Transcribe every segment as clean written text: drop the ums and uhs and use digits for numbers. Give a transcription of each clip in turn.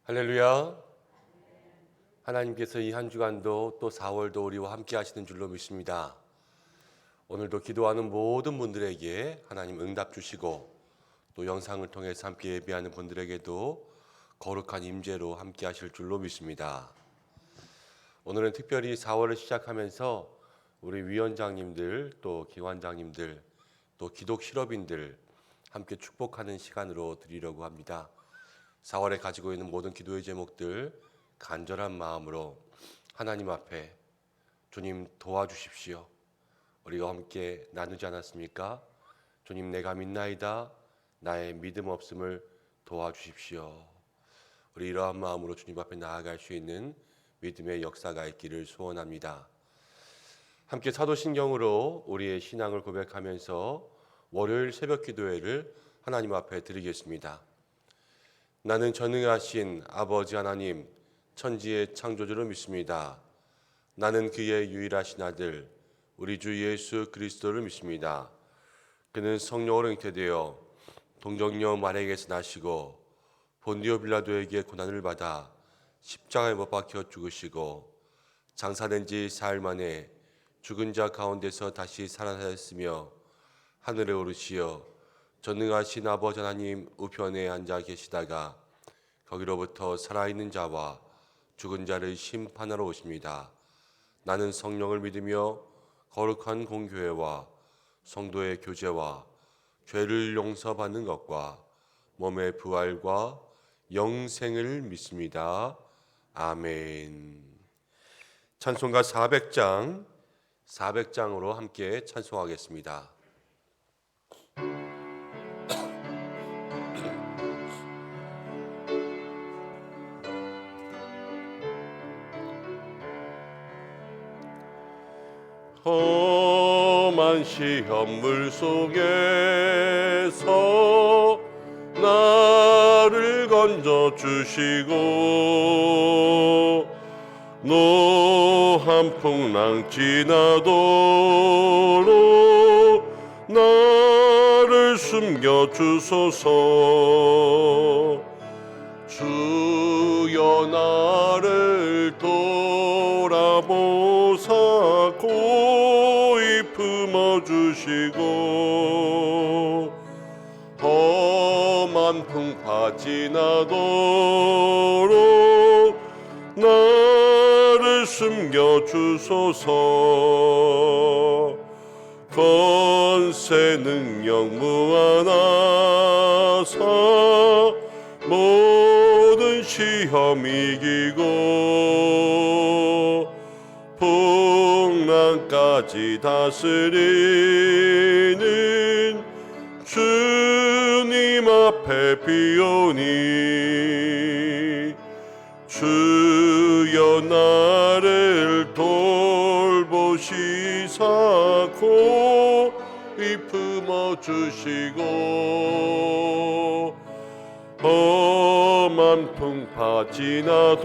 할렐루야. 하나님께서 이 한 주간도 또 4월도 우리와 함께 하시는 줄로 믿습니다. 오늘도 기도하는 모든 분들에게 하나님 응답 주시고 또 영상을 통해서 함께 예배하는 분들에게도 거룩한 임재로 함께 하실 줄로 믿습니다. 오늘은 특별히 4월을 시작하면서 우리 위원장님들 또 기관장님들 또 기독 실업인들 함께 축복하는 시간으로 드리려고 합니다. 4월에 가지고 있는 모든 기도의 제목들 간절한 마음으로 하나님 앞에 주님 도와주십시오. 우리가 함께 나누지 않았습니까? 주님 내가 믿나이다. 나의 믿음 없음을 도와주십시오. 우리 이러한 마음으로 주님 앞에 나아갈 수 있는 믿음의 역사가 있기를 소원합니다. 함께 사도신경으로 우리의 신앙을 고백하면서 월요일 새벽 기도회를 하나님 앞에 드리겠습니다. 나는 전능하신 아버지 하나님 천지의 창조주를 믿습니다. 나는 그의 유일하신 아들 우리 주 예수 그리스도를 믿습니다. 그는 성령으로 잉태되어 동정녀 마리아에게서 나시고 본디오 빌라도에게 고난을 받아 십자가에 못 박혀 죽으시고 장사된 지 사흘 만에 죽은 자 가운데서 다시 살아나셨으며 하늘에 오르시어 전능하신 아버지 하나님 우편에 앉아 계시다가 거기로부터 살아있는 자와 죽은 자를 심판하러 오십니다. 나는 성령을 믿으며 거룩한 공교회와 성도의 교제와 죄를 용서받는 것과 몸의 부활과 영생을 믿습니다. 아멘. 찬송가 400장으로 함께 찬송하겠습니다. 험한 시험물 속에서 나를 건져 주시고 노한 풍랑 지나도록 나를 숨겨 주소서. 주여 나를 돌아보사 고이 품어주시고 험한 풍파 지나도록 나를 숨겨주소서. 권세 능력 무한하사 모든 시험 이기고 풍랑까지 다스리는 주님 앞에 비오니 주여 나를 돌보시사 고이 품어주시고 험한 풍파 지나도록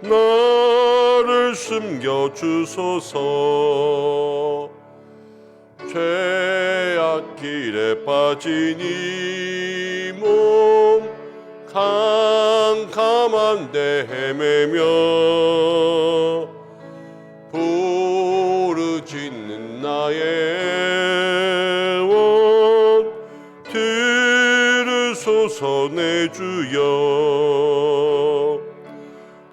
나를 숨겨주소서. 죄악 길에 빠진 이 몸 캄캄한데 헤매며 부르짖는 나의 원 들으소서 내 주여.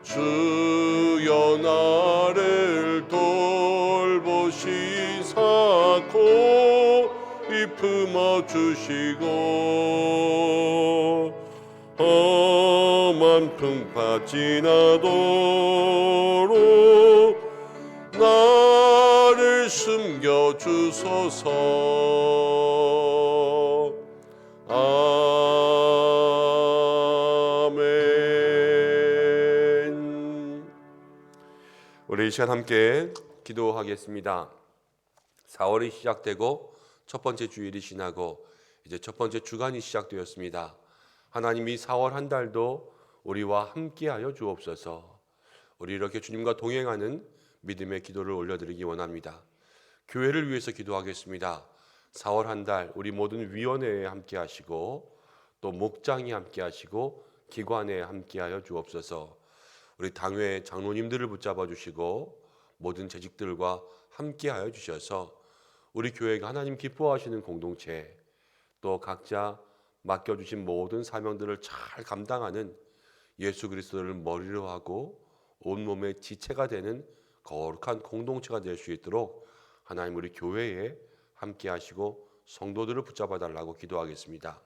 주여 나를 돌보시사 고이 품어주시고 험한 풍파 지나도록 나를 숨겨주소서. 아멘. 우리 이 시간 함께 기도하겠습니다. 4월이 시작되고 첫 번째 주일이 지나고 이제 첫 번째 주간이 시작되었습니다. 하나님 이 4월 한 달도 우리와 함께하여 주옵소서. 우리 이렇게 주님과 동행하는 믿음의 기도를 올려드리기 원합니다. 교회를 위해서 기도하겠습니다. 4월 한 달 우리 모든 위원회에 함께 하시고 또 목장이 함께 하시고 기관에 함께하여 주옵소서. 우리 당회 장로님들을 붙잡아 주시고 모든 재직들과 함께하여 주셔서 우리 교회가 하나님 기뻐하시는 공동체, 또 각자 맡겨주신 모든 사명들을 잘 감당하는 예수 그리스도를 머리로 하고 온몸의 지체가 되는 거룩한 공동체가 될 수 있도록 하나님 우리 교회에 함께 하시고 성도들을 붙잡아 달라고 기도하겠습니다.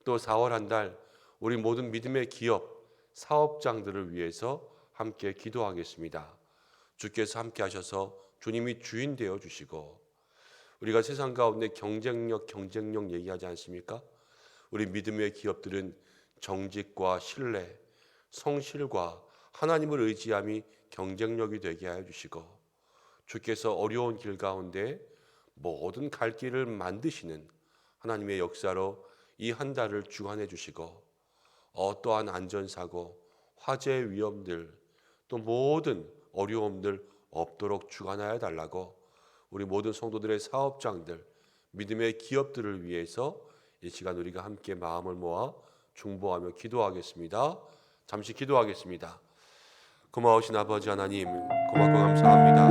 또 4월 한 달 우리 모든 믿음의 기업, 사업장들을 위해서 함께 기도하겠습니다. 주께서 함께 하셔서 주님이 주인 되어 주시고, 우리가 세상 가운데 경쟁력 얘기하지 않습니까? 우리 믿음의 기업들은 정직과 신뢰, 성실과 하나님을 의지함이 경쟁력이 되게 하여 주시고, 주께서 어려운 길 가운데 모든 갈 길을 만드시는 하나님의 역사로 이 한 달을 주관해 주시고, 어떠한 안전사고, 화재 위험들, 또 모든 어려움들 없도록 주관하여 달라고 우리 모든 성도들의 사업장들, 믿음의 기업들을 위해서 이 시간 우리가 함께 마음을 모아 중보하며 기도하겠습니다. 잠시 기도하겠습니다. 고마우신 아버지 하나님, 고맙고 감사합니다.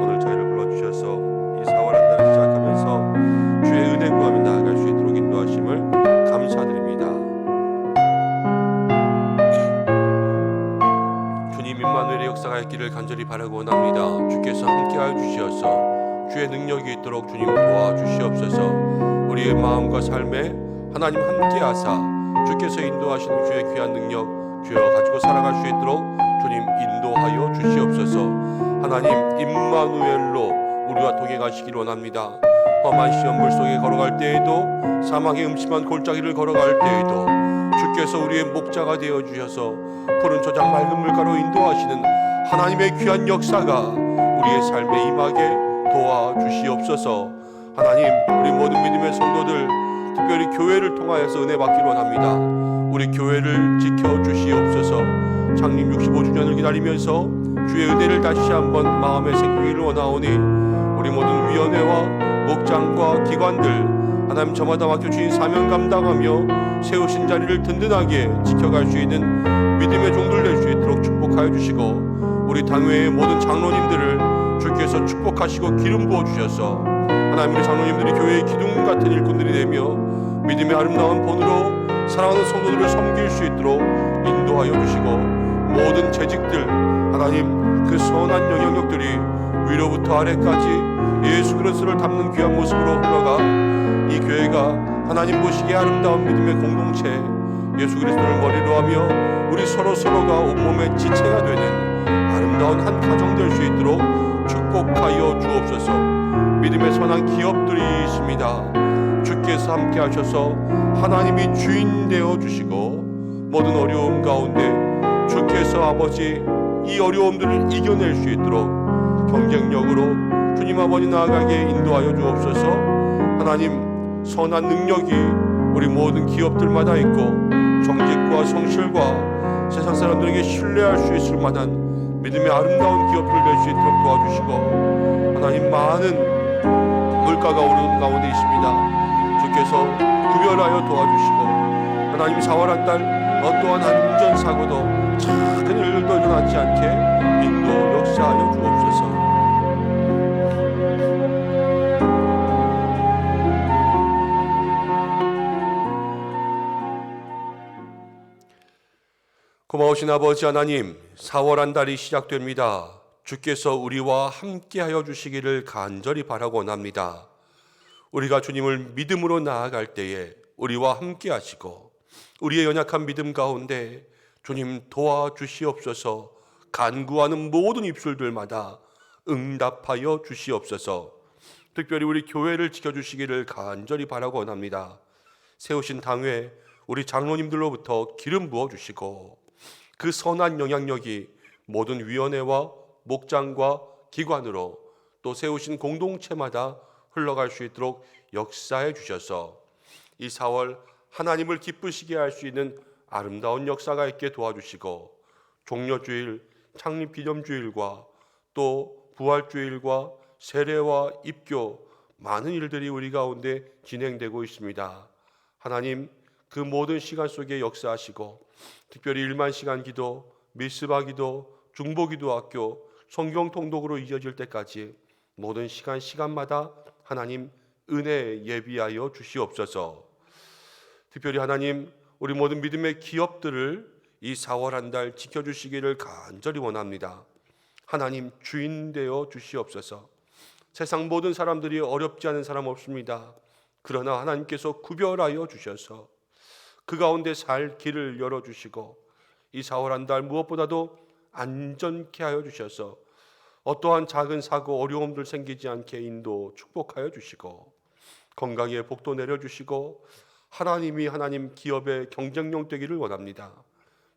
오늘 저희를 불러주셔서 이 4월 한 달을 시작하면서 주의 은혜 구하며 나아갈 수 있도록 인도하심을 감사드립니다. 주님 임마누엘의 역사가 있기를 간절히 바라고 원합니다. 주께서 함께하여 주시어서 주의 능력이 있도록 주님 도와주시옵소서. 우리의 마음과 삶에 하나님 함께하사 주께서 인도하시는 주의 귀한 능력 주여 가지고 살아갈 수 있도록 주님 인도하여 주시옵소서. 하나님 임마누엘로 우리와 동행하시기를 원합니다. 험한 시험불 속에 걸어갈 때에도, 사망의 음침한 골짜기를 걸어갈 때에도 주께서 우리의 목자가 되어 주셔서 푸른 초장 맑은 물가로 인도하시는 하나님의 귀한 역사가 우리의 삶에 임하게 도와주시옵소서. 하나님, 우리 모든 믿음의 성도들, 특별히 교회를 통하여서 은혜 받기를 원합니다. 우리 교회를 지켜주시옵소서. 창립 65주년을 기다리면서 주의 은혜를 다시 한번 마음에 새기기를 원하오니 우리 모든 위원회와 목장과 기관들 하나님 저마다 맡겨주신 사명 감당하며 세우신 자리를 든든하게 지켜갈 수 있는 믿음의 종들 될 수 있도록 축복하여 주시고, 우리 당회의 모든 장로님들을 주께서 축복하시고 기름 부어주셔서 하나님 우리 장로님들이 교회의 기둥 같은 일꾼들이 되며 믿음의 아름다운 본으로 사랑하는 성도들을 섬길 수 있도록 인도하여 주시고, 모든 재직들 하나님 그 선한 영향력들이 위로부터 아래까지 예수 그리스도를 담는 귀한 모습으로 흘러가 이 교회가 하나님 보시기에 아름다운 믿음의 공동체, 예수 그리스도를 머리로 하며 우리 서로가 온몸의 지체가 되는 아름다운 한 가정 될 수 있도록 축복하여 주옵소서. 믿음의 선한 기업들이 있습니다. 주께서 함께 하셔서 하나님이 주인 되어 주시고, 모든 어려움 가운데 주께서 아버지 이 어려움들을 이겨낼 수 있도록 경쟁력으로 주님 아버지 나아가게 인도하여 주옵소서. 하나님 선한 능력이 우리 모든 기업들마다 있고, 정직과 성실과 세상 사람들에게 신뢰할 수 있을 만한 믿음의 아름다운 기업들 될 수 있도록 도와주시고, 하나님 많은 물가가 오르는 가운데 있습니다. 주께서 구별하여 도와주시고, 하나님 4월 한 달 어떠한 안전사고도 작은 일들도 일어나지 않게 인도 역사하여 주옵소서. 고마우신 아버지 하나님, 4월 한 달이 시작됩니다. 주께서 우리와 함께하여 주시기를 간절히 바라고 원합니다. 우리가 주님을 믿음으로 나아갈 때에 우리와 함께하시고, 우리의 연약한 믿음 가운데 주님 도와주시옵소서. 간구하는 모든 입술들마다 응답하여 주시옵소서. 특별히 우리 교회를 지켜주시기를 간절히 바라고 원합니다. 세우신 당회 우리 장로님들로부터 기름 부어주시고, 그 선한 영향력이 모든 위원회와 목장과 기관으로 또 세우신 공동체마다 흘러갈 수 있도록 역사해 주셔서 이 4월 하나님을 기쁘시게 할 수 있는 아름다운 역사가 있게 도와주시고, 종려주일, 창립기념주일과 또 부활주일과 세례와 입교 많은 일들이 우리 가운데 진행되고 있습니다. 하나님 그 모든 시간 속에 역사하시고 특별히 1만 시간 기도, 미스바 기도, 중보기도 학교, 성경 통독으로 이어질 때까지 모든 시간마다 하나님 은혜 예비하여 주시옵소서. 특별히 하나님 우리 모든 믿음의 기업들을 이 4월 한 달 지켜주시기를 간절히 원합니다. 하나님 주인 되어 주시옵소서. 세상 모든 사람들이 어렵지 않은 사람 없습니다. 그러나 하나님께서 구별하여 주셔서 그 가운데 살 길을 열어주시고 이 4월 한 달 무엇보다도 안전케 하여 주셔서 어떠한 작은 사고 어려움들 생기지 않게 인도 축복하여 주시고 건강에 복도 내려주시고 하나님 기업의 경쟁력 되기를 원합니다.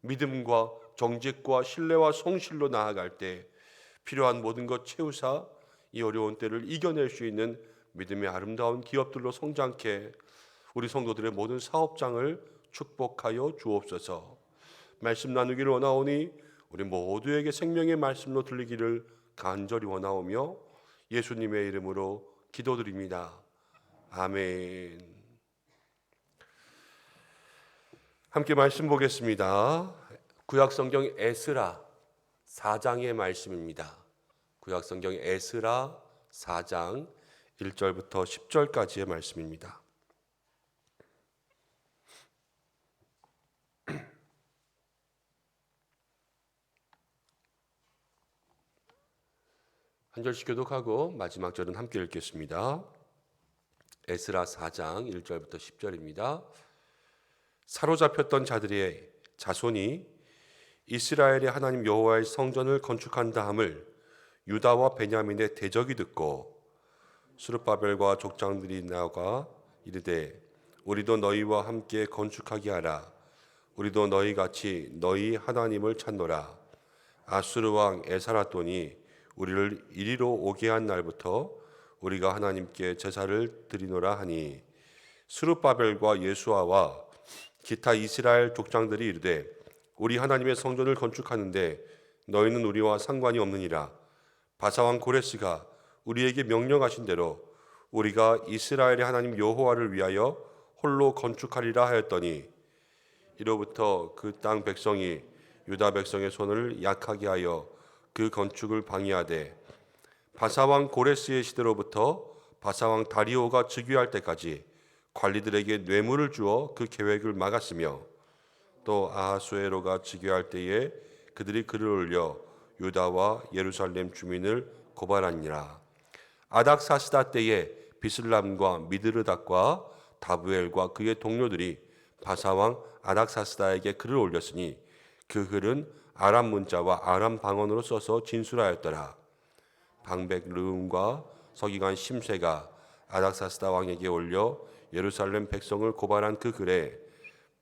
믿음과 정직과 신뢰와 성실로 나아갈 때 필요한 모든 것 채우사 이 어려운 때를 이겨낼 수 있는 믿음의 아름다운 기업들로 성장케 우리 성도들의 모든 사업장을 축복하여 주옵소서. 말씀 나누기를 원하오니 우리 모두에게 생명의 말씀로 들리기를 간절히 원하오며 예수님의 이름으로 기도드립니다. 아멘. 함께 말씀 보겠습니다. 구약성경 에스라 4장의 말씀입니다. 구약성경 에스라 4장 1절부터 10절까지의 말씀입니다. 한 절씩 교독하고 마지막 절은 함께 읽겠습니다. 에스라 4장 1절부터 10절입니다. 사로잡혔던 자들의 자손이 이스라엘의 하나님 여호와의 성전을 건축한 다음을 유다와 베냐민의 대적이 듣고 스룹바벨과 족장들이 나가 이르되 우리도 너희와 함께 건축하게 하라. 우리도 너희같이 너희 하나님을 찾노라. 아수르 왕 에사라돈이 우리를 이리로 오게 한 날부터 우리가 하나님께 제사를 드리노라 하니 스룹바벨과 예수아와 기타 이스라엘 족장들이 이르되 우리 하나님의 성전을 건축하는데 너희는 우리와 상관이 없느니라. 바사왕 고레스가 우리에게 명령하신 대로 우리가 이스라엘의 하나님 여호와를 위하여 홀로 건축하리라 하였더니 이로부터 그 땅 백성이 유다 백성의 손을 약하게 하여 그 건축을 방해하되 바사왕 고레스의 시대로부터 바사왕 다리오가 즉위할 때까지 관리들에게 뇌물을 주어 그 계획을 막았으며 또 아하수에로가 즉위할 때에 그들이 글을 올려 유다와 예루살렘 주민을 고발하니라. 아닥사스다 때에 비슬람과 미드르닥과 다부엘과 그의 동료들이 바사왕 아닥사스다에게 글을 올렸으니 그 글은 아람 문자와 아람 방언으로 써서 진술하였더라. 방백 르움과 서기관 심세가 아닥사스다 왕에게 올려 예루살렘 백성을 고발한 그 글에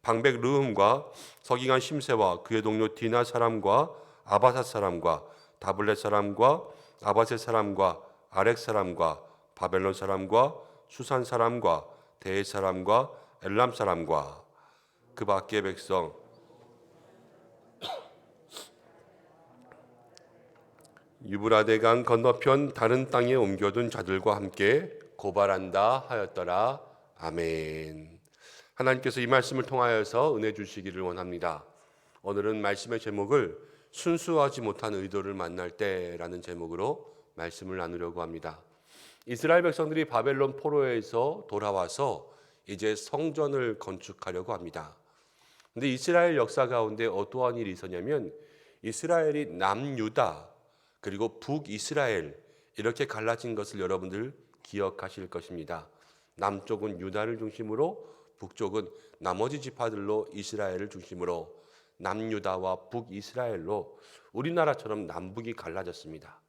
방백 르움과 서기관 심세와 그의 동료 디나 사람과 아바삿 사람과 다블렛 사람과 아바셋 사람과 아렉 사람과 바벨론 사람과 수산 사람과 대해 사람과 엘람 사람과 그 밖의 백성 유브라데강 건너편 다른 땅에 옮겨둔 자들과 함께 고발한다 하였더라. 아멘. 하나님께서 이 말씀을 통하여서 은혜 주시기를 원합니다. 오늘은 말씀의 제목을 순수하지 못한 의도를 만날 때라는 제목으로 말씀을 나누려고 합니다. 이스라엘 백성들이 바벨론 포로에서 돌아와서 이제 성전을 건축하려고 합니다. 근데 이스라엘 역사 가운데 어떠한 일이 있었냐면 이스라엘이 남유다 그리고 북이스라엘 이렇게 갈라진 것을 여러분들 기억하실 것입니다. 남쪽은 유다를 중심으로 북쪽은 나머지 지파들로 이스라엘을 중심으로 남유다와 북이스라엘로 우리나라처럼 남북이 갈라졌습니다.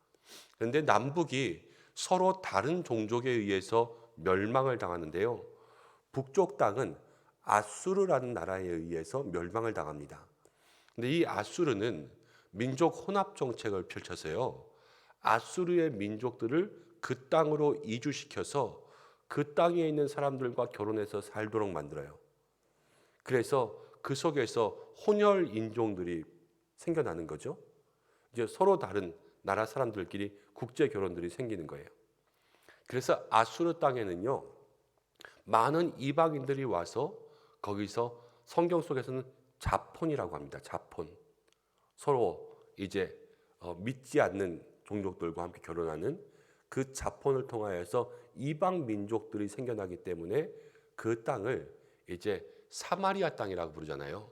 그런데 남북이 서로 다른 종족에 의해서 멸망을 당하는데요. 북쪽 땅은 아수르라는 나라에 의해서 멸망을 당합니다. 근데 이 아수르는 민족 혼합 정책을 펼쳐서요. 아수르의 민족들을 그 땅으로 이주시켜서 그 땅에 있는 사람들과 결혼해서 살도록 만들어요. 그래서 그 속에서 혼혈 인종들이 생겨나는 거죠. 이제 서로 다른 나라 사람들끼리 국제 결혼들이 생기는 거예요. 그래서 아수르 땅에는요. 많은 이방인들이 와서 거기서 성경 속에서는 자폰이라고 합니다. 자폰. 서로 이제 믿지 않는 종족들과 함께 결혼하는 그 자폰을 통하여서 이방 민족들이 생겨나기 때문에 그 땅을 이제 사마리아 땅이라고 부르잖아요.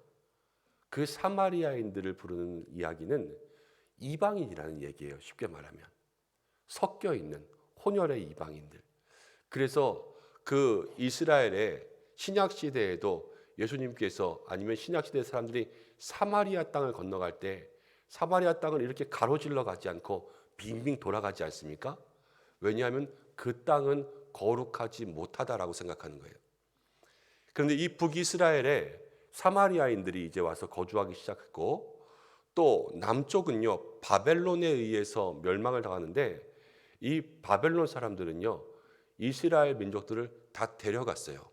그 사마리아인들을 부르는 이야기는 이방인이라는 얘기예요. 쉽게 말하면 섞여 있는 혼혈의 이방인들. 그래서 그 이스라엘의 신약 시대에도 예수님께서 아니면 신약 시대 사람들이 사마리아 땅을 건너갈 때 사마리아 땅을 이렇게 가로질러 가지 않고 빙빙 돌아가지 않습니까? 왜냐하면 그 땅은 거룩하지 못하다라고 생각하는 거예요. 그런데 이 북이스라엘에 사마리아인들이 이제 와서 거주하기 시작했고, 또 남쪽은요 바벨론에 의해서 멸망을 당하는데, 이 바벨론 사람들은요 이스라엘 민족들을 다 데려갔어요.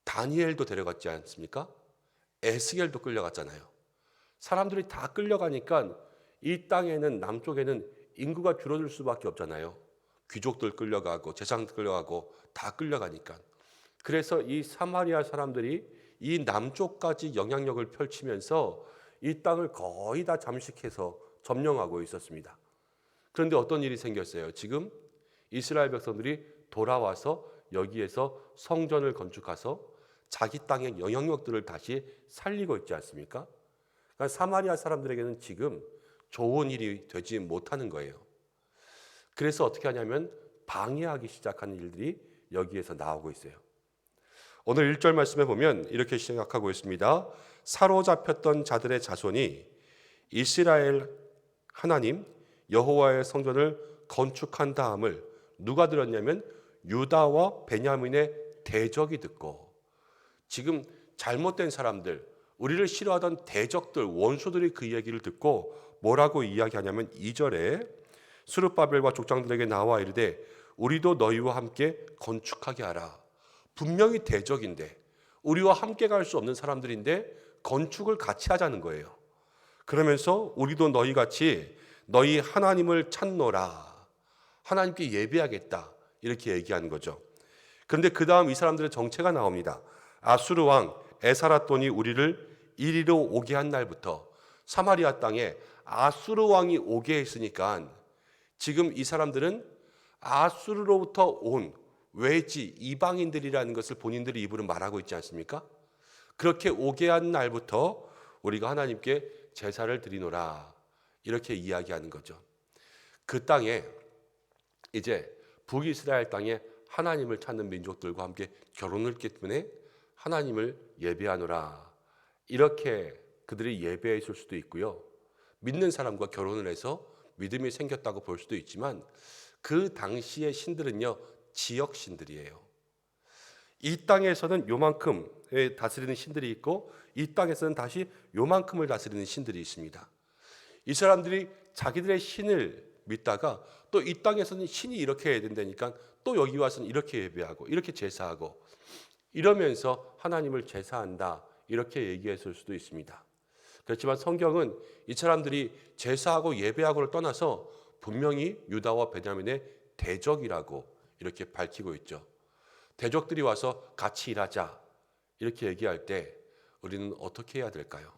다니엘도 데려갔지 않습니까? 에스겔도 끌려갔잖아요. 사람들이 다 끌려가니까 이 땅에는, 남쪽에는 인구가 줄어들 수밖에 없잖아요. 귀족들 끌려가고 재상들 끌려가고 다 끌려가니까. 그래서 이 사마리아 사람들이 이 남쪽까지 영향력을 펼치면서 이 땅을 거의 다 잠식해서 점령하고 있었습니다. 그런데 어떤 일이 생겼어요? 지금 이스라엘 백성들이 돌아와서 여기에서 성전을 건축해서 자기 땅의 영향력들을 다시 살리고 있지 않습니까? 그러니까 사마리아 사람들에게는 지금 좋은 일이 되지 못하는 거예요. 그래서 어떻게 하냐면 방해하기 시작하는 일들이 여기에서 나오고 있어요. 오늘 1절 말씀에 보면 이렇게 시작하고 있습니다. 사로잡혔던 자들의 자손이 이스라엘 하나님 여호와의 성전을 건축한 다음을 누가 들었냐면 유다와 베냐민의 대적이 듣고, 지금 잘못된 사람들, 우리를 싫어하던 대적들, 원수들이 그 얘기를 듣고 뭐라고 이야기하냐면 2절에 스룹바벨과 족장들에게 나와 이르되 우리도 너희와 함께 건축하게 하라. 분명히 대적인데, 우리와 함께 갈 수 없는 사람들인데 건축을 같이 하자는 거예요. 그러면서 우리도 너희같이 너희 하나님을 찾노라, 하나님께 예배하겠다, 이렇게 얘기하는 거죠. 그런데 그 다음 이 사람들의 정체가 나옵니다. 아수르 왕 에사라돈이 우리를 이리로 오게 한 날부터, 사마리아 땅에 아수르 왕이 오게 했으니까 지금 이 사람들은 아수르로부터 온 외지 이방인들이라는 것을 본인들이 입으로 말하고 있지 않습니까? 그렇게 오게 한 날부터 우리가 하나님께 제사를 드리노라, 이렇게 이야기하는 거죠. 그 땅에 이제 북이스라엘 땅에 하나님을 찾는 민족들과 함께 결혼을 했기 때문에 하나님을 예배하노라, 이렇게 그들이 예배했을 수도 있고요. 믿는 사람과 결혼을 해서 믿음이 생겼다고 볼 수도 있지만, 그 당시의 신들은요 지역 신들이에요. 이 땅에서는 요만큼을 다스리는 신들이 있고, 이 땅에서는 다시 요만큼을 다스리는 신들이 있습니다. 이 사람들이 자기들의 신을 믿다가 또 이 땅에서는 신이 이렇게 해야 된다니까 또 여기 와서는 이렇게 예배하고 이렇게 제사하고 이러면서 하나님을 제사한다, 이렇게 얘기했을 수도 있습니다. 그렇지만 성경은 이 사람들이 제사하고 예배하고를 떠나서 분명히 유다와 베냐민의 대적이라고 이렇게 밝히고 있죠. 대적들이 와서 같이 일하자, 이렇게 얘기할 때 우리는 어떻게 해야 될까요?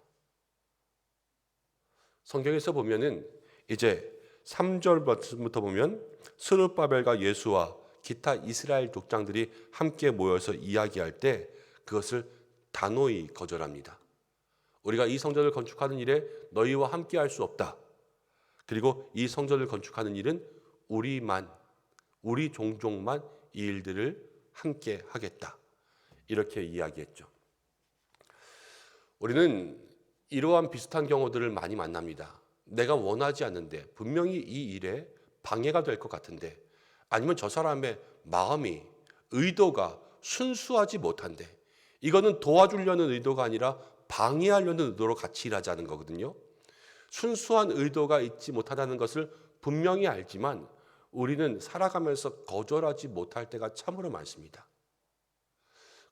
성경에서 보면은 이제 3절부터 보면 스룹바벨과 예수와 기타 이스라엘 족장들이 함께 모여서 이야기할 때 그것을 단호히 거절합니다. 우리가 이 성전을 건축하는 일에 너희와 함께 할 수 없다. 그리고 이 성전을 건축하는 일은 우리 종족만 이 일들을 함께 하겠다, 이렇게 이야기했죠. 우리는 이러한 비슷한 경우들을 많이 만납니다. 내가 원하지 않는데, 분명히 이 일에 방해가 될 것 같은데, 아니면 저 사람의 마음이, 의도가 순수하지 못한데, 이거는 도와주려는 의도가 아니라 방해하려는 의도로 같이 일하자는 거거든요. 순수한 의도가 있지 못하다는 것을 분명히 알지만 우리는 살아가면서 거절하지 못할 때가 참으로 많습니다.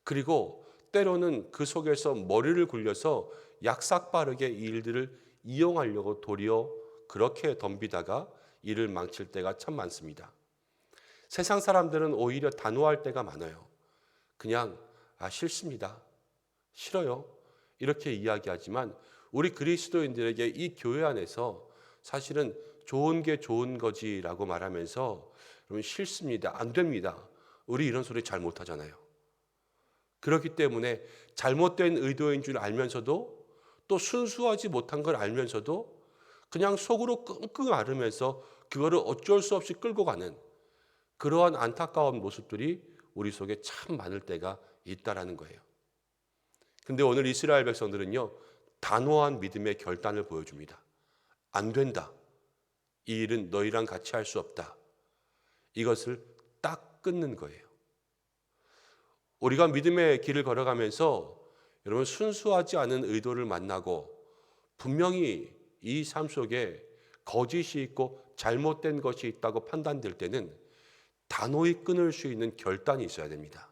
그리고 때로는 그 속에서 머리를 굴려서 약삭빠르게 이 일들을 이용하려고 도리어 그렇게 덤비다가 일을 망칠 때가 참 많습니다. 세상 사람들은 오히려 단호할 때가 많아요. 그냥 싫습니다, 싫어요. 이렇게 이야기하지만 우리 그리스도인들에게 이 교회 안에서 사실은 좋은 게 좋은 거지라고 말하면서 여러분 싫습니다. 안 됩니다. 우리 이런 소리 잘 못하잖아요. 그렇기 때문에 잘못된 의도인 줄 알면서도 또 순수하지 못한 걸 알면서도 그냥 속으로 끙끙 앓으면서 그거를 어쩔 수 없이 끌고 가는 그러한 안타까운 모습들이 우리 속에 참 많을 때가 있다라는 거예요. 근데 오늘 이스라엘 백성들은요, 단호한 믿음의 결단을 보여줍니다. 안 된다. 이 일은 너희랑 같이 할 수 없다. 이것을 딱 끊는 거예요. 우리가 믿음의 길을 걸어가면서 여러분 순수하지 않은 의도를 만나고 분명히 이 삶 속에 거짓이 있고 잘못된 것이 있다고 판단될 때는 단호히 끊을 수 있는 결단이 있어야 됩니다.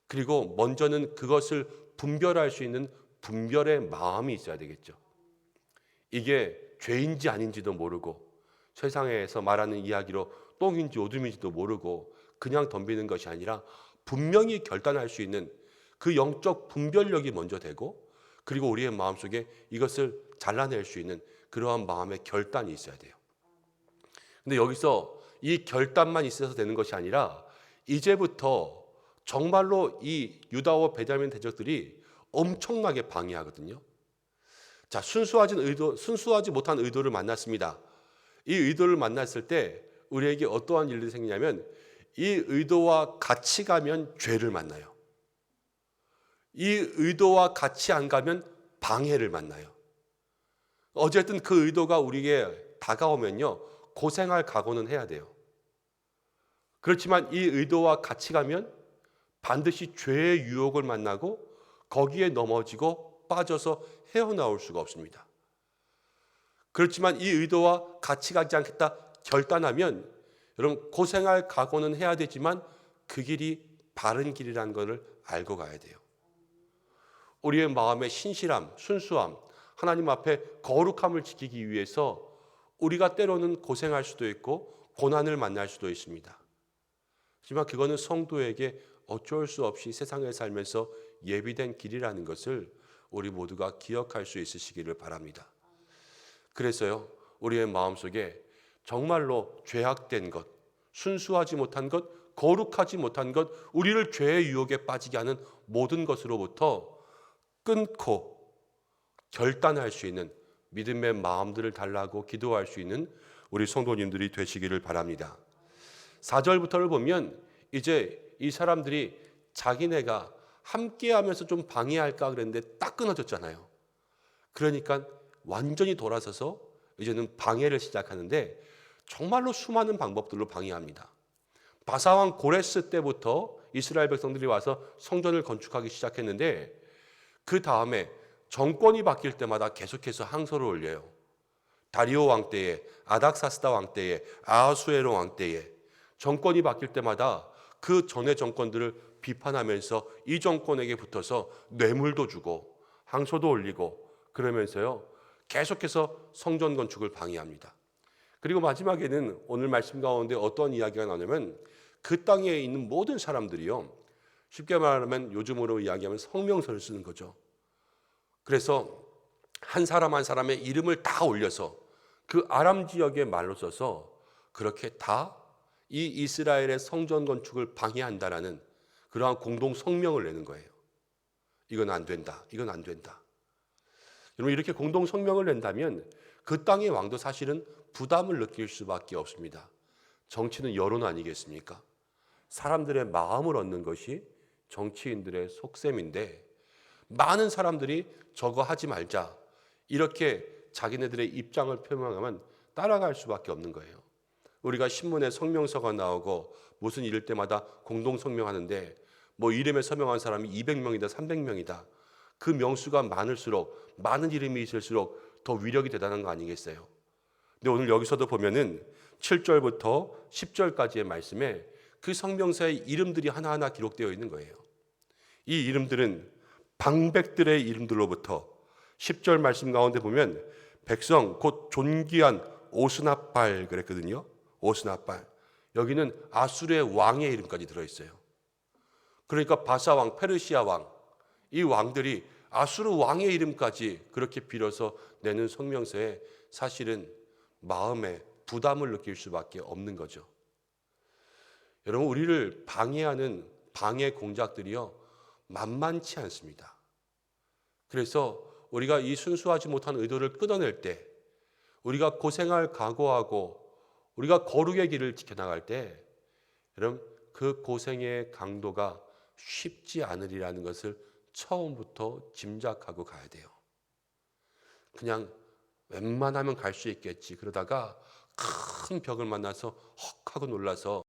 그리고 먼저는 그것을 분별할 수 있는 분별의 마음이 있어야 되겠죠. 이게 죄인지 아닌지도 모르고 세상에서 말하는 이야기로 똥인지 오줌인지도 모르고 그냥 덤비는 것이 아니라 분명히 결단할 수 있는 그 영적 분별력이 먼저 되고 그리고 우리의 마음속에 이것을 잘라낼 수 있는 그러한 마음의 결단이 있어야 돼요. 근데 여기서 이 결단만 있어서 되는 것이 아니라 이제부터 정말로 이 유다와 베냐민 대적들이 엄청나게 방해하거든요. 자, 순수하지 못한 의도를 만났습니다. 이 의도를 만났을 때 우리에게 어떠한 일들이 생기냐면 이 의도와 같이 가면 죄를 만나요. 이 의도와 같이 안 가면 방해를 만나요. 어쨌든 그 의도가 우리에게 다가오면요, 고생할 각오는 해야 돼요. 그렇지만 이 의도와 같이 가면 반드시 죄의 유혹을 만나고 거기에 넘어지고 빠져서 헤어나올 수가 없습니다. 그렇지만 이 의도와 같이 가지 않겠다 결단하면 여러분 고생할 각오는 해야 되지만 그 길이 바른 길이라는 것을 알고 가야 돼요. 우리의 마음의 신실함, 순수함, 하나님 앞에 거룩함을 지키기 위해서 우리가 때로는 고생할 수도 있고 고난을 만날 수도 있습니다. 하지만 그거는 성도에게 어쩔 수 없이 세상에 살면서 예비된 길이라는 것을 우리 모두가 기억할 수 있으시기를 바랍니다. 그래서요, 우리의 마음속에 정말로 죄악된 것, 순수하지 못한 것, 거룩하지 못한 것, 우리를 죄의 유혹에 빠지게 하는 모든 것으로부터 끊고 결단할 수 있는 믿음의 마음들을 달라고 기도할 수 있는 우리 성도님들이 되시기를 바랍니다. 4절부터를 보면 이제 이 사람들이 자기네가 함께하면서 좀 방해할까 그랬는데 딱 끊어졌잖아요. 그러니까 완전히 돌아서서 이제는 방해를 시작하는데 정말로 수많은 방법들로 방해합니다. 바사왕 고레스 때부터 이스라엘 백성들이 와서 성전을 건축하기 시작했는데 그 다음에 정권이 바뀔 때마다 계속해서 항소를 올려요. 다리오 왕 때에, 아닥사스다 왕 때에, 아하수에로 왕 때에 정권이 바뀔 때마다 그 전의 정권들을 비판하면서 이 정권에게 붙어서 뇌물도 주고 항소도 올리고 그러면서요 계속해서 성전 건축을 방해합니다. 그리고 마지막에는 오늘 말씀 가운데 어떤 이야기가 나오냐면 그 땅에 있는 모든 사람들이요 쉽게 말하면 요즘으로 이야기하면 성명서를 쓰는 거죠. 그래서 한 사람 한 사람의 이름을 다 올려서 그 아람 지역의 말로 써서 그렇게 다 이 이스라엘의 성전 건축을 방해한다라는 그러한 공동 성명을 내는 거예요. 이건 안 된다. 이건 안 된다. 여러분 이렇게 공동 성명을 낸다면 그 땅의 왕도 사실은 부담을 느낄 수밖에 없습니다. 정치는 여론 아니겠습니까? 사람들의 마음을 얻는 것이 정치인들의 속셈인데 많은 사람들이 저거 하지 말자 이렇게 자기네들의 입장을 표명하면 따라갈 수밖에 없는 거예요. 우리가 신문에 성명서가 나오고 무슨 일일 때마다 공동 성명하는데 뭐 이름에 서명한 사람이 200명이다 300명이다 그 명수가 많을수록 많은 이름이 있을수록 더 위력이 대단한 거 아니겠어요? 근데 오늘 여기서도 보면은 7절부터 10절까지의 말씀에 그 성명서의 이름들이 하나하나 기록되어 있는 거예요. 이 이름들은 방백들의 이름들로부터 10절 말씀 가운데 보면 백성 곧 존귀한 오스나팔 그랬거든요. 오스나팔. 여기는 아수르의 왕의 이름까지 들어있어요. 그러니까 바사 왕, 페르시아 왕 이 왕들이 아수르 왕의 이름까지 그렇게 빌어서 내는 성명서에 사실은 마음에 부담을 느낄 수밖에 없는 거죠. 여러분, 우리를 방해하는 방해 공작들이요, 만만치 않습니다. 그래서 우리가 이 순수하지 못한 의도를 끊어낼 때, 우리가 고생할 각오하고 우리가 거룩의 길을 지켜나갈 때, 여러분, 그 고생의 강도가 쉽지 않으리라는 것을 처음부터 짐작하고 가야 돼요. 그냥 웬만하면 갈 수 있겠지, 그러다가 큰 벽을 만나서 헉 하고 놀라서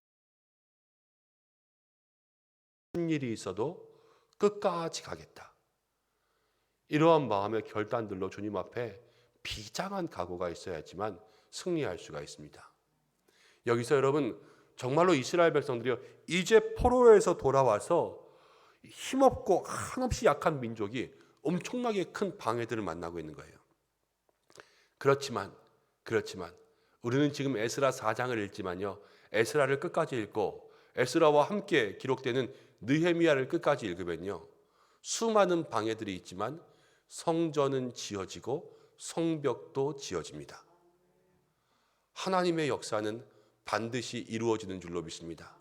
큰 일이 있어도 끝까지 가겠다, 이러한 마음의 결단들로 주님 앞에 비장한 각오가 있어야지만 승리할 수가 있습니다. 여기서 여러분, 정말로 이스라엘 백성들이요, 이제 포로에서 돌아와서 힘없고 한없이 약한 민족이 엄청나게 큰 방해들을 만나고 있는 거예요. 그렇지만 우리는 지금 에스라 4장을 읽지만요, 에스라를 끝까지 읽고 에스라와 함께 기록되는 느헤미야를 끝까지 읽으면요, 수많은 방해들이 있지만 성전은 지어지고 성벽도 지어집니다. 하나님의 역사는 반드시 이루어지는 줄로 믿습니다.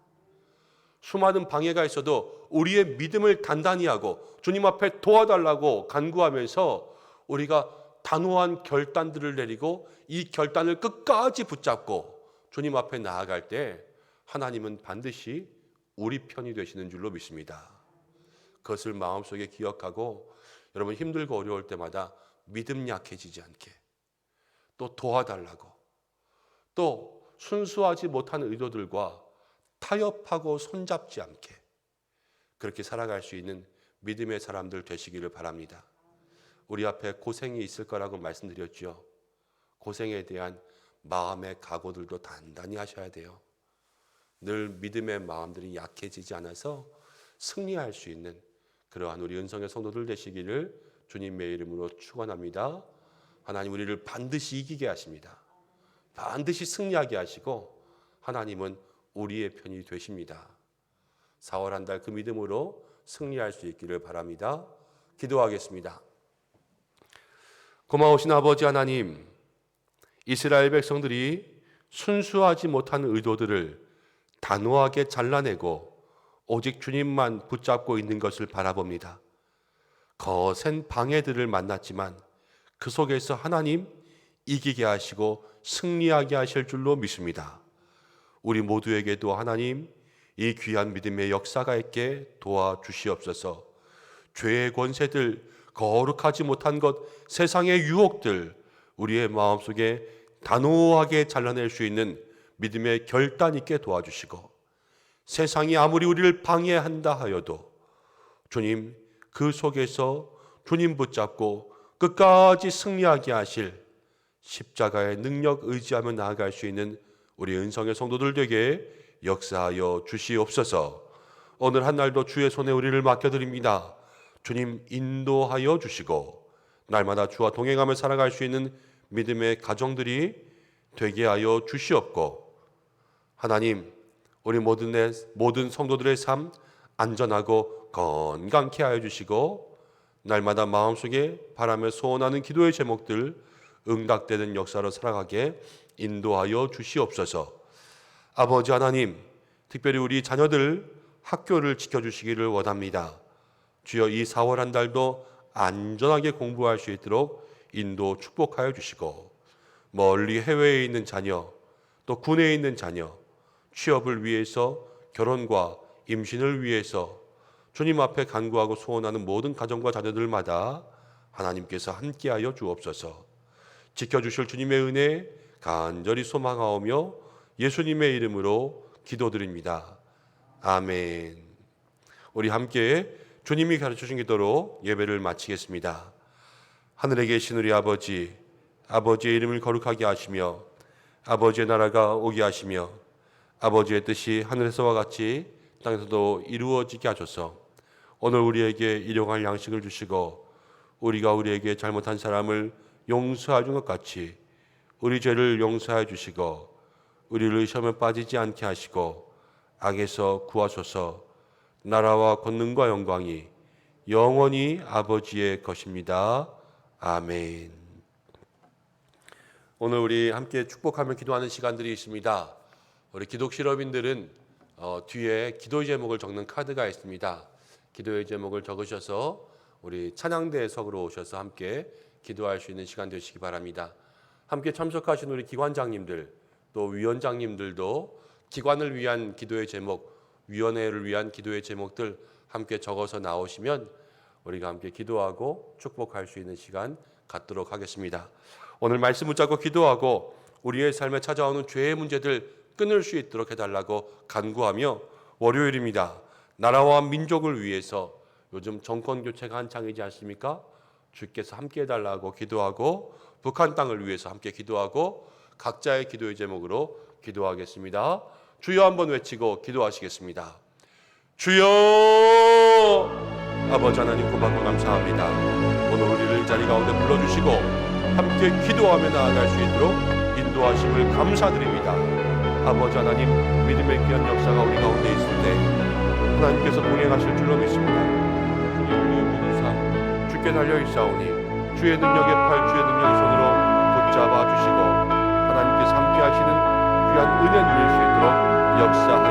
수많은 방해가 있어도 우리의 믿음을 단단히 하고 주님 앞에 도와달라고 간구하면서 우리가 단호한 결단들을 내리고 이 결단을 끝까지 붙잡고 주님 앞에 나아갈 때 하나님은 반드시 우리 편이 되시는 줄로 믿습니다. 그것을 마음속에 기억하고 여러분, 힘들고 어려울 때마다 믿음 약해지지 않게, 또 도와달라고, 또 순수하지 못한 의도들과 타협하고 손잡지 않게 그렇게 살아갈 수 있는 믿음의 사람들 되시기를 바랍니다. 우리 앞에 고생이 있을 거라고 말씀드렸죠. 고생에 대한 마음의 각오들도 단단히 하셔야 돼요. 늘 믿음의 마음들이 약해지지 않아서 승리할 수 있는 그러한 우리 은성의 성도들 되시기를 주님의 이름으로 축원합니다. 하나님 우리를 반드시 이기게 하십니다. 반드시 승리하게 하시고 하나님은 우리의 편이 되십니다. 4월 한 달 그 믿음으로 승리할 수 있기를 바랍니다. 기도하겠습니다. 고마우신 아버지 하나님, 이스라엘 백성들이 순수하지 못한 의도들을 단호하게 잘라내고 오직 주님만 붙잡고 있는 것을 바라봅니다. 거센 방해들을 만났지만 그 속에서 하나님 이기게 하시고 승리하게 하실 줄로 믿습니다. 우리 모두에게도 하나님 이 귀한 믿음의 역사가 있게 도와주시옵소서. 죄의 권세들, 거룩하지 못한 것, 세상의 유혹들, 우리의 마음속에 단호하게 잘라낼 수 있는 믿음의 결단 있게 도와주시고, 세상이 아무리 우리를 방해한다 하여도 주님 그 속에서 주님 붙잡고 끝까지 승리하게 하실 십자가의 능력 의지하며 나아갈 수 있는 우리 은성의 성도들 되게 역사하여 주시옵소서. 오늘 한 날도 주의 손에 우리를 맡겨드립니다. 주님 인도하여 주시고 날마다 주와 동행하며 살아갈 수 있는 믿음의 가정들이 되게 하여 주시옵고, 하나님 우리 모든 성도들의 삶 안전하고 건강케 하여 주시고, 날마다 마음속에 바라며 소원하는 기도의 제목들 응답되는 역사로 살아가게 인도하여 주시옵소서. 아버지 하나님, 특별히 우리 자녀들 학교를 지켜주시기를 원합니다. 주여 이 4월 한 달도 안전하게 공부할 수 있도록 인도 축복하여 주시고, 멀리 해외에 있는 자녀, 또 군에 있는 자녀, 취업을 위해서, 결혼과 임신을 위해서 주님 앞에 간구하고 소원하는 모든 가정과 자녀들마다 하나님께서 함께하여 주옵소서. 지켜주실 주님의 은혜 간절히 소망하오며 예수님의 이름으로 기도드립니다. 아멘. 우리 함께 주님이 가르쳐주신 기도로 예배를 마치겠습니다. 하늘에 계신 우리 아버지, 아버지의 이름을 거룩하게 하시며 아버지의 나라가 오게 하시며 아버지의 뜻이 하늘에서와 같이 땅에서도 이루어지게 하소서. 오늘 우리에게 일용할 양식을 주시고 우리가 우리에게 잘못한 사람을 용서해 준 것 같이 우리 죄를 용서해 주시고 우리를 시험에 빠지지 않게 하시고 악에서 구하소서. 나라와 권능과 영광이 영원히 아버지의 것입니다. 아멘. 오늘 우리 함께 축복하며 기도하는 시간들이 있습니다. 우리 기독 실업인들은 뒤에 기도의 제목을 적는 카드가 있습니다. 기도의 제목을 적으셔서 우리 찬양대 석으로 오셔서 함께 기도할 수 있는 시간 되시기 바랍니다. 함께 참석하신 우리 기관장님들 또 위원장님들도 기관을 위한 기도의 제목, 위원회를 위한 기도의 제목들 함께 적어서 나오시면 우리가 함께 기도하고 축복할 수 있는 시간 갖도록 하겠습니다. 오늘 말씀 붙잡고 기도하고 우리의 삶에 찾아오는 죄의 문제들 끊을 수 있도록 해달라고 간구하며 월요일입니다. 나라와 민족을 위해서 요즘 정권 교체가 한창이지 않습니까? 주께서 함께 해달라고 기도하고 북한 땅을 위해서 함께 기도하고 각자의 기도의 제목으로 기도하겠습니다. 주여 한번 외치고 기도하시겠습니다. 주여! 아버지 하나님 고맙고 감사합니다. 오늘 우리를 이 자리 가운데 불러주시고 함께 기도하며 나아갈 수 있도록 인도하심을 감사드립니다. 아버지 하나님, 믿음의 귀한 역사가 우리 가운데 있을 때 하나님께서 동행하실 줄로 믿습니다. 주님, 우리의 모든 삶 주께 달려있사오니 주의 능력의 팔, 주의 능력의 손으로 붙잡아 주시고 하나님께서 함께 하시는 귀한 은혜 누릴 수 있도록 역사하여